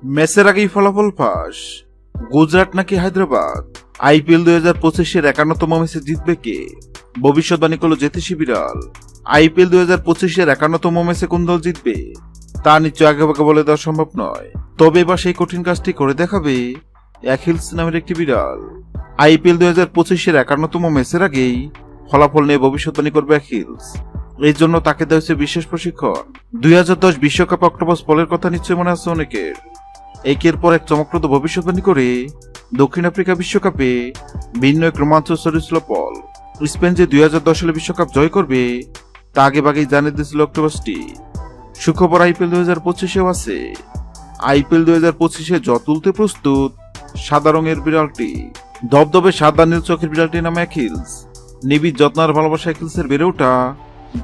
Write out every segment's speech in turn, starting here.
ম্যাচের আগেই ফলাফল ফাঁস, গুজরাট নাকি হায়দ্রাবাদ। আইপিএল 2025-এর 51তম ম্যাচে জিতবে কে? ভবিষ্যৎবাণী করল জ্যোতিষী বিড়াল। আইপিএল 2025-এর 51তম ম্যাচে কোন দল জিতবে তা নিশ্চয় আগেভাগে বলে দেওয়া সম্ভব নয়। তবে এবার সেই কঠিন কাজটি করে দেখাবে অ্যাকিলস নামের একটি বিড়াল। আইপিএল 2025-এর 51তম ম্যাচের আগেই ফলাফল নিয়ে ভবিষ্যৎবাণী করবে অ্যাকিলস। এই জন্য তাকে দেওয়া হয়েছে বিশেষ প্রশিক্ষণ। 2010 বিশ্বকাপ অক্টোপাস পলের কথা নিশ্চয় মনে আছে অনেকের। একের পর এক চমকপ্রদ ভবিষ্যৎবাণী করে দক্ষিণ আফ্রিকা বিশ্বকাপে ভিন্ন এক রোমাঞ্চ ছড়িয়েছিল পল। স্পেন যে 2010 সালে বিশ্বকাপ জয় করবে তা আগেভাগেই জানিয়ে দিয়েছিল অক্টোপাসটি। সুখবর আইপিএল 2025-এও আছে। আইপিএল 2025-এ জট তুলতে প্রস্তুত সাদা রঙের বিড়ালটি। ধবধবে সাদা নীল চোখের বিড়ালটির নাম অ্যাকিলস। নিবিড় যত্ন আর ভালোবাসা অ্যাকিলসের বেড়ে ওঠা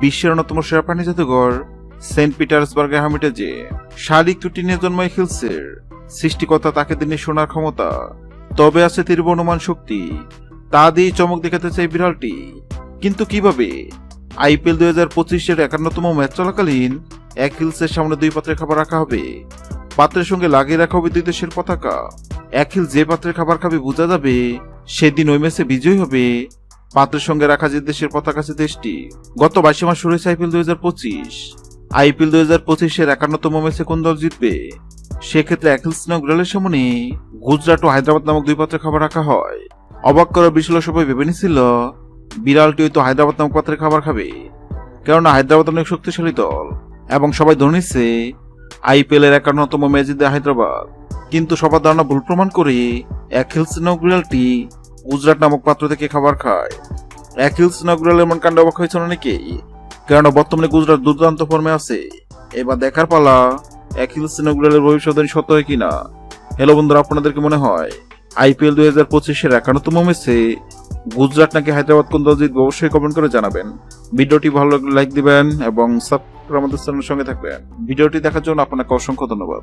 বিশ্বের অন্যতম সেরা প্রাণী জাদুঘর সেন্ট পিটার্সবার্গের হামিটেজে। শারীরিক ত্রুটি নিয়ে জন্ম অ্যাকিলসের, সৃষ্টিকর্তা তাকে দিনে শোনার ক্ষমতা, তবে আছে তীব্র অনুমান শক্তি। তা দিয়েই চমক দেখাতে চাই বিড়ালটি। কিন্তু কিভাবে? আইপিএল 2025-এর 51তম ম্যাচ চলাকালীন অ্যাকিলসের সামনে 2 পাত্রের খাবার রাখা হবে। পাত্রের সঙ্গে লাগিয়ে রাখা হবে 2 দেশের পতাকা। অ্যাকিল যে পাত্রের খাবার খাবে বোঝা যাবে সেদিন ওই ম্যাচে বিজয়ী হবে পাত্রের সঙ্গে রাখা যে দেশের পতাকা আছে দেশটি। গত 22 মাস শুরু হয়েছে আইপিএল 2025। আইপিএল 2025-এর 51তম ম্যাচে কোন দল জিতবে? সেক্ষেত্রে অ্যাকিলস নামক বিড়ালের সামনে গুজরাট ও হায়দ্রাবাদ নামক 2 পাত্রের খাবার রাখা হয়। অবাক করার বিষয় সবাই ভেবে নিছিল বিড়ালটি হয়তো হায়দ্রাবাদ নামক পাত্রের খাবার খাবে, কেননা হায়দ্রাবাদ অনেক শক্তিশালী দল এবং সবাই ধরে নিচ্ছে আইপিএল এর 51তম ম্যাচ জিতবে হায়দ্রাবাদ। কিন্তু সবার ধারণা ভুল প্রমাণ করে অ্যাকিলস নামক বিড়ালটি গুজরাট নামক পাত্র থেকে খাবার খায়। অ্যাকিলস নামক বিড়ালের এমন কাণ্ড অবাক হয়েছে অনেকেই, কেননা বর্তমানে গুজরাট দুর্দান্ত ফর্মে আছে। এবার দেখার পালা অ্যাকিলস নামক বিড়ালের ভবিষ্যৎবাণী সত্য হয় কিনা। হ্যালো বন্ধুরা, আপনাদেরকে মনে হয় আইপিএল 2025-এর 51তম ম্যাচে গুজরাট নাকি হায়দ্রাবাদ কোন দল জিতবে? অবশ্যই কমেন্ট করে জানাবেন। ভিডিওটি ভালো লাগলে লাইক দিবেন এবং সাবস্ক্রাইব আমাদের চ্যানেলের সঙ্গে থাকবেন। ভিডিওটি দেখার জন্য আপনাকে অসংখ্য ধন্যবাদ।